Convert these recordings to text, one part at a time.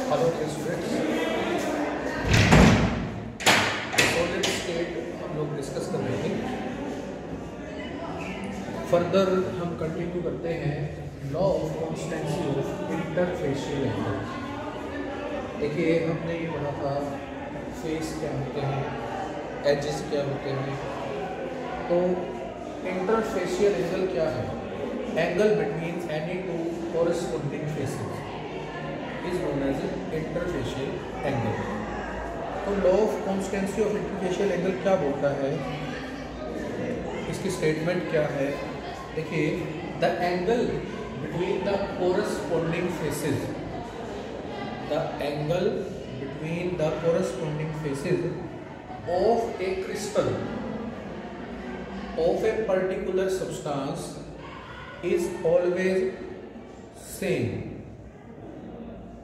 Hello students, solid state हम लोग discuss कर रहे थे। फर्दर हम कंटिन्यू करते हैं law of constituency of interfacial angle. देखिए हमने ये पढ़ा था फेस क्या होते हैं, एजेस क्या होते हैं। तो इंटरफेशियल एंगल क्या है? Angle between any two corresponding faces is known as interfacial angle। तो law of constituency of interfacial angle क्या बोलता है, इसकी स्टेटमेंट क्या है? देखिए, the angle between the corresponding faces, the angle between the corresponding faces of A crystal of a particular substance is always same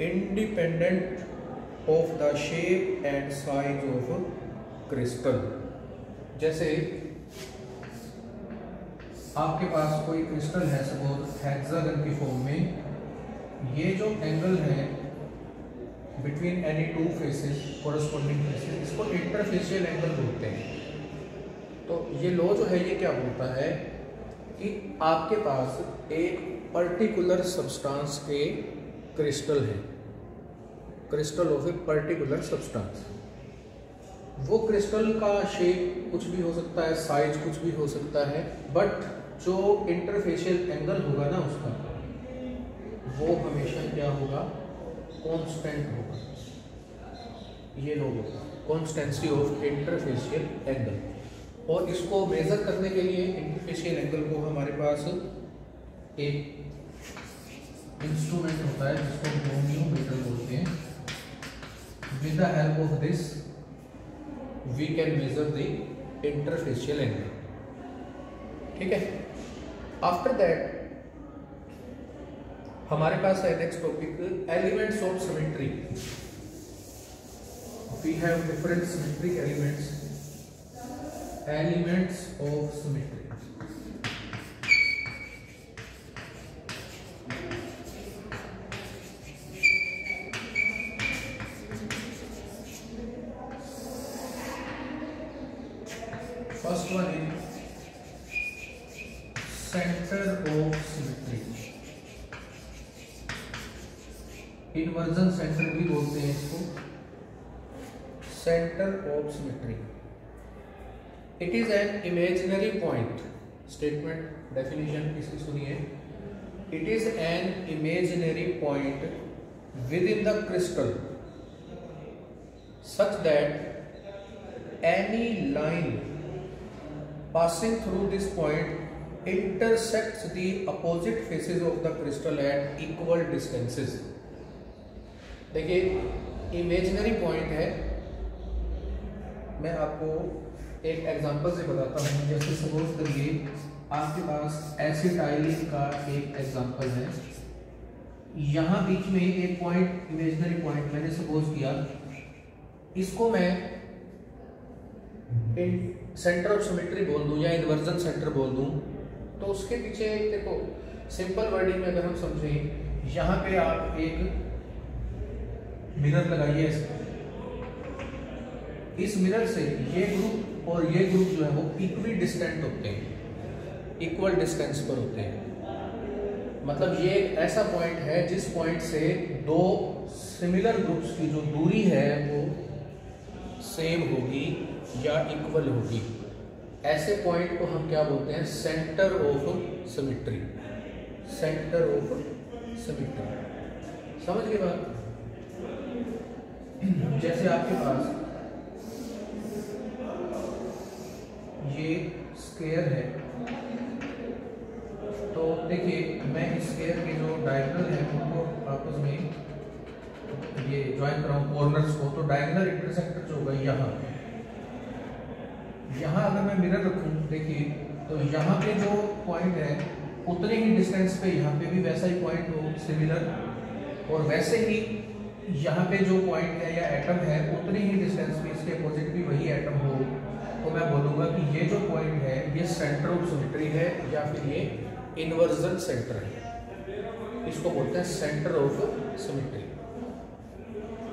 independent of the shape and size of crystal. जैसे आपके पास कोई crystal है, suppose hexagon की form में, ये जो angle है between any two faces, corresponding faces, इसको इंटरफेशियल एंगल बोलते हैं। तो ये लॉ जो है ये क्या बोलता है कि आपके पास एक पर्टिकुलर सब्सटेंस के क्रिस्टल है, crystal of a particular substance. वो क्रिस्टल का शेप कुछ भी हो सकता है, साइज कुछ भी हो सकता है, बट जो इंटरफेशियल एंगल होगा ना उसका, वो हमेशा क्या होगा? कांस्टेंट होगा। ये लो होगा कॉन्स्टेंसी ऑफ इंटरफेशियल एंगल। और इसको मेजर करने के लिए इंटरफेशियल एंगल को हमारे पास एक इंस्ट्रूमेंट होता है जिसको गोनियोमीटर बोलते हैं। With the help of this we can measure the interfacial angle. ठीक है। आफ्टर दैट हमारे पास है next topic, elements of symmetry. We have different symmetric elements, elements of symmetry. First one is center of symmetry। Inversion center भी बोलते हैं इसको, center of symmetry. It is an imaginary point. Statement definition इसकी सुनिए। It is an imaginary point within the crystal such that any line passing through this point intersects the opposite faces of the crystal at equal distances। देखिए, imaginary point है। मैं आपको एक example से बताता हूँ। जैसे सपोज करिए आपके पास एसिटाइलिन का एक एग्जांपल है। यहाँ बीच में एक पॉइंट, इमेजिनरी पॉइंट मैंने सपोज किया, इसको मैं सेंटर ऑफ सिमेट्री बोल दूं या इन्वर्जन सेंटर बोल दूं, तो उसके पीछे देखो, सिंपल वर्डिंग में अगर हम समझें, यहाँ पे आप एक मिरर लगाइए। इस मिरर से ये ग्रुप और ये ग्रुप जो है वो इक्वली डिस्टेंट होते हैं, इक्वल डिस्टेंस पर होते हैं। मतलब ये एक ऐसा पॉइंट है जिस पॉइंट से दो सिमिलर ग्रुप्स की जो दूरी है वो सेम होगी या इक्वल होगी। ऐसे पॉइंट को हम क्या बोलते हैं? Centre of symmetry. Centre of symmetry, समझ गए बात? जैसे आपके पास ये स्क्वायर है, तो देखिए मैं इस स्क्वायर के जो डायगोनल है उनको आपस में ये ज्वाइन कराऊं कॉर्नर्स को, तो डायगोनल इंटरसेक्टर जो होगा यहाँ अगर मैं मिरर रखूं, देखिए तो यहाँ पे जो पॉइंट है उतने ही डिस्टेंस पे यहाँ पे भी वैसा ही पॉइंट हो सिमिलर, और वैसे ही यहाँ पे जो पॉइंट है या एटम है उतने ही डिस्टेंस पे इसके अपोजिट भी वही एटम हो, तो मैं बोलूँगा कि ये जो पॉइंट है ये सेंटर ऑफ सिमेट्री है या फिर ये इन्वर्जन सेंटर है। इसको बोलते हैं centre of symmetry.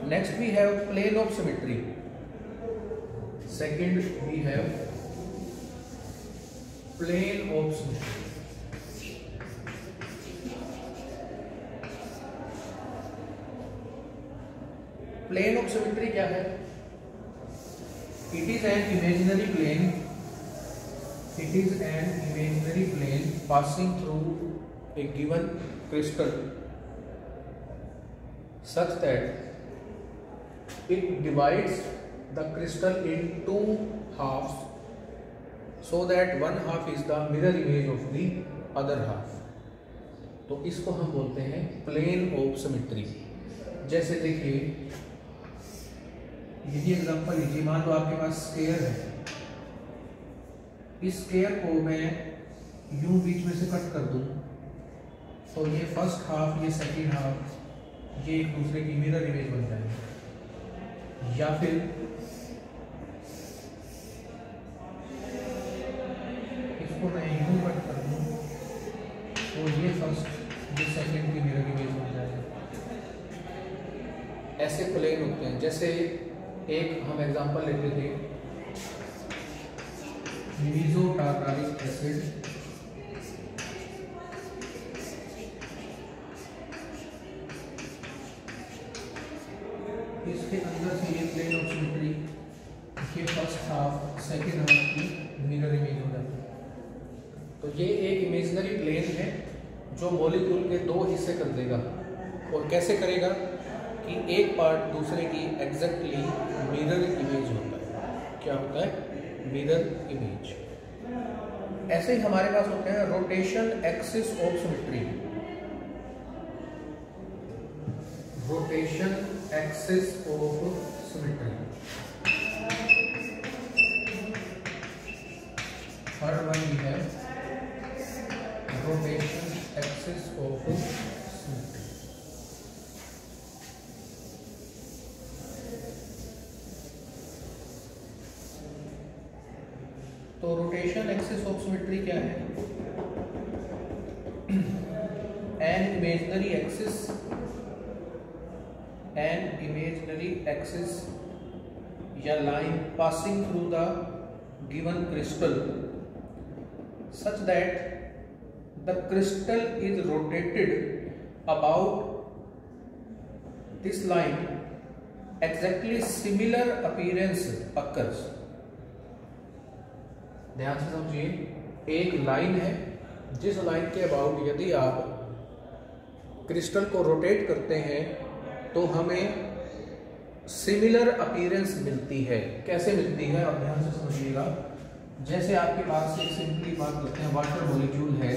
Next we have plane of symmetry. Second we have plane of symmetry. Plane of symmetry क्या है? It is an imaginary plane. It is an imaginary plane passing through a given crystal such that it divides the crystal in two halves so that one half is the mirror image of the other half. तो इसको हम बोलते हैं plane of symmetry. जैसे देखिए, यही example लीजिए, मान लो आपके पास स्क्वायर है, इस स्क्वायर को मैं यूं बीच में से कट कर दूं तो ये फर्स्ट हाफ, ये सेकंड हाफ, ये एक दूसरे की मिरर इमेज बन जाएंगे। या फिर इसको मैं यूं कट कर दूं तो ये फर्स्ट, ये सेकंड की मिरर इमेज बन जाएगा। ऐसे प्लेन होते हैं। जैसे एक हम एग्जांपल लेते थे, मीसोटार्टारिक एसिड, इसके अंदर से ये प्लेन ऑफ सिमेट्री, ये फर्स्ट हाफ सेकंड हाफ की मिरर इमेज हो जाती है। तो ये एक इमेजिनरी प्लेन है जो मॉलिक्यूल के दो हिस्से कर देगा। और कैसे करेगा कि एक पार्ट दूसरे की एग्जैक्टली मिरर इमेज होता है। क्या होता है? Mirror image. ऐसे ही हमारे पास होते हैं rotation axis of symmetry. Rotation axis of symmetry. Third one भी है रोटेशन एक्सिस ऑफ सिमेट्री। तो रोटेशन एक्सिस ऑफ सिमेट्री क्या है? एन इमेजिनरी एक्सिस या line passing through the given crystal such that the crystal is rotated about this line, exactly similar appearance occurs। ध्यान से समझिए, एक लाइन है जिस लाइन के अबाउट यदि आप क्रिस्टल को रोटेट करते हैं तो हमें सिमिलर अपीयरेंस मिलती है। कैसे मिलती है आप ध्यान से समझिएगा। जैसे आपके पास एक सिंपली बात करते हैं, वाटर मॉलिक्यूल है,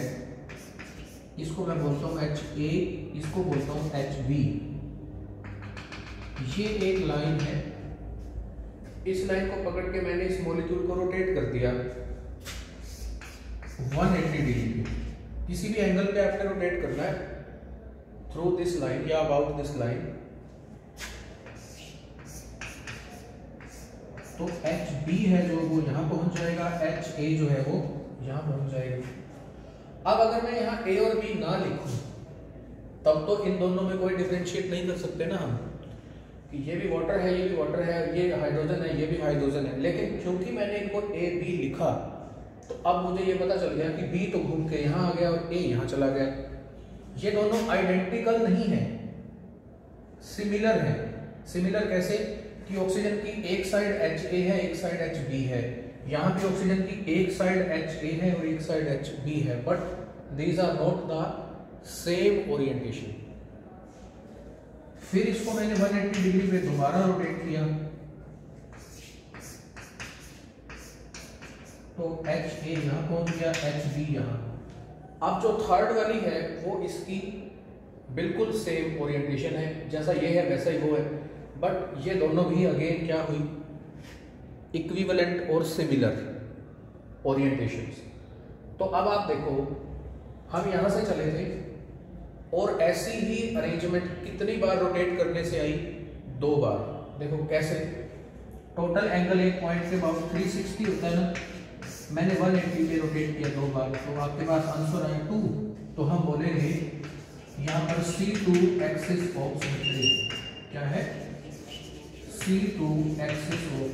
इसको मैं बोलता हूँ HA, इसको बोलता हूँ HB। ये एक लाइन है, इस लाइन को पकड़ के मैंने इस मॉलिक्यूल को रोटेट कर दिया 180 डिग्री पे। किसी भी एंगल पे आपने रोटेट करना है थ्रू दिस लाइन या अबाउट दिस लाइन। तो HB है जो वो यहाँ पहुंच जाएगा, HA जो है वो यहाँ पहुंच जाएगा। अब अगर मैं यहाँ A और B ना लिखूं तब तो इन दोनों में कोई डिफरेंशिएट नहीं कर सकते ना हम, कि ये भी वाटर है, ये भी वाटर है, ये हाइड्रोजन है, ये भी हाइड्रोजन है। लेकिन क्योंकि मैंने इनको A B लिखा तो अब मुझे ये पता चल गया कि B तो घूम के यहाँ आ गया और A यहाँ चला गया। ये दोनों आइडेंटिकल नहीं है, सिमिलर है। सिमिलर कैसे कि ऑक्सीजन की एक साइड HA है, एक साइड HB है। यहाँ पे ऑक्सीजन की एक साइड HA है और एक साइड HB है, but these are not the same orientation. फिर इसको मैंने 180 डिग्री पे दोबारा रोटेट किया तो HA यहाँ पहुंच गया, HB यहाँ। अब जो थर्ड वाली है वो इसकी बिल्कुल सेम ओरिएंटेशन है, जैसा ये है वैसा ही वो है, बट ये दोनों भी अगेन क्या हुई? इक्विवेलेंट और सिमिलर ओरिएंटेशंस। तो अब आप देखो, हम यहां से चले थे और ऐसी ही अरेंजमेंट कितनी बार रोटेट करने से आई? 2 बार। देखो कैसे, टोटल एंगल एक पॉइंट के अबाउट 360 होता है ना, मैंने 180 पे रोटेट किया 2 बार, तो आपके पास आंसर आया 2। तो हम बोलेंगे यहाँ पर C2 एक्सिस ऑफ सिमेट्री क्या है? C2 axis of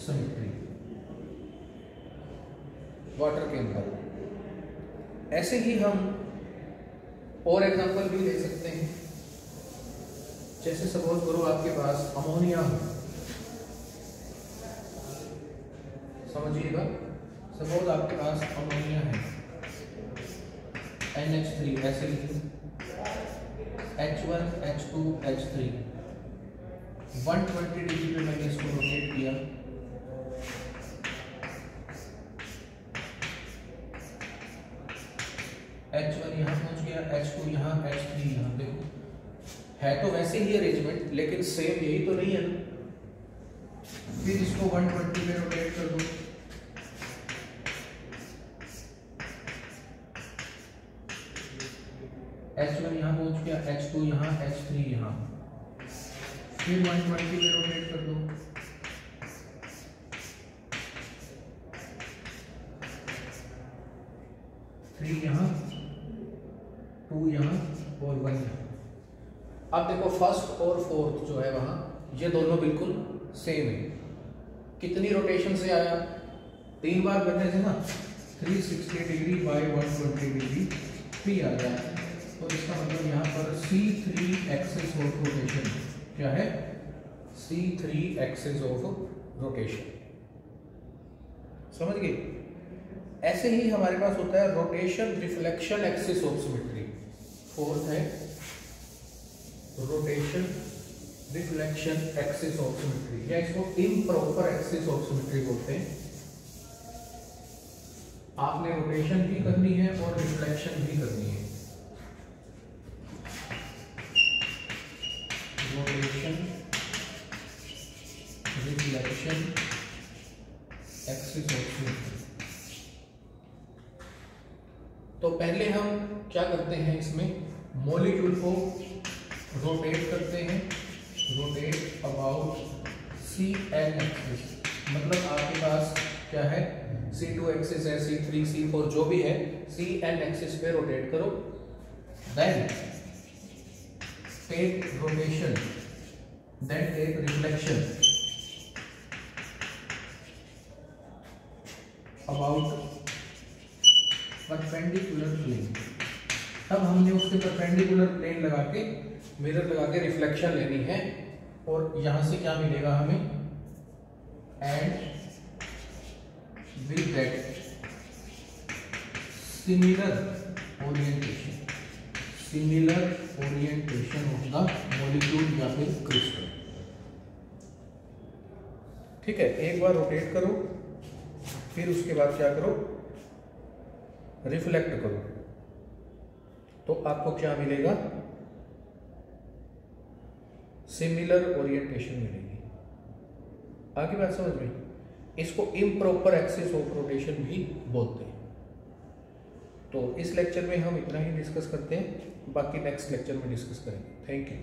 symmetry water के अंदर। ऐसे ही हम और एग्जांपल भी ले सकते हैं। जैसे सपोज करो आपके पास अमोनिया हो, समझिएगा, सपोज आपके पास अमोनिया है NH3, ऐसे लिखिए H1 H2 H3, 120 डिग्री पे मैंने इसको रोटेट किया, H1 यहाँ पहुंच गया, H2 यहाँ, H3 यहाँ। देखो है तो वैसे ही अरेंजमेंट, लेकिन सेम यही तो नहीं है ना। फिर इसको 120 पे रोटेट कर दो, H1 यहाँ पहुंच गया, H2 यहाँ, H3 यहाँ। फिर 120 पे रोटेट कर दो, थ्री यहाँ, 2 यहाँ और 1 यहाँ। अब देखो फर्स्ट और फोर्थ जो है वहां, ये दोनों बिल्कुल सेम है। कितनी रोटेशन से आया? 3 बार करने से ना 360 डिग्री बाय 120 डिग्री 3 आ गया। तो इसका मतलब यहाँ पर C3 एक्सिस ऑफ रोटेशन क्या है? C3 axis of rotation. समझ गए? ऐसे ही हमारे पास होता है rotation reflection axis of symmetry. Fourth है rotation reflection axis of symmetry, या इसको इम्प्रॉपर एक्सिस ऑफ सिमेट्री बोलते हैं। आपने रोटेशन भी करनी है और रिफ्लेक्शन भी करनी है। Rotation reflection axis of symmetry. तो पहले हम क्या करते हैं, इसमें मॉलिक्यूल को रोटेट करते हैं, रोटेट अबाउट CN एक्सिस। मतलब आपके पास क्या है, C2 एक्सिस है, C3 C4 जो भी है, CN एक्सिस पे रोटेट करो। Then take rotation, then take reflection about perpendicular plane. तब हमने उसके परपेंडिकुलर प्लेन लगा के, मिरर लगा के रिफ्लेक्शन लेनी है, और यहां से क्या मिलेगा हमें, and will get similar orientation, similar orientation of the molecule या फिर क्रिस्टल। ठीक है, एक बार रोटेट करो, फिर उसके बाद क्या करो, रिफ्लेक्ट करो, तो आपको क्या मिलेगा, सिमिलर ओरिएंटेशन मिलेगी। आगे बात समझ में? इसको इम्प्रॉपर एक्सिस ऑफ रोटेशन भी बोलते हैं। तो इस लेक्चर में हम इतना ही डिस्कस करते हैं, बाकी नेक्स्ट लेक्चर में डिस्कस करेंगे। Thank you.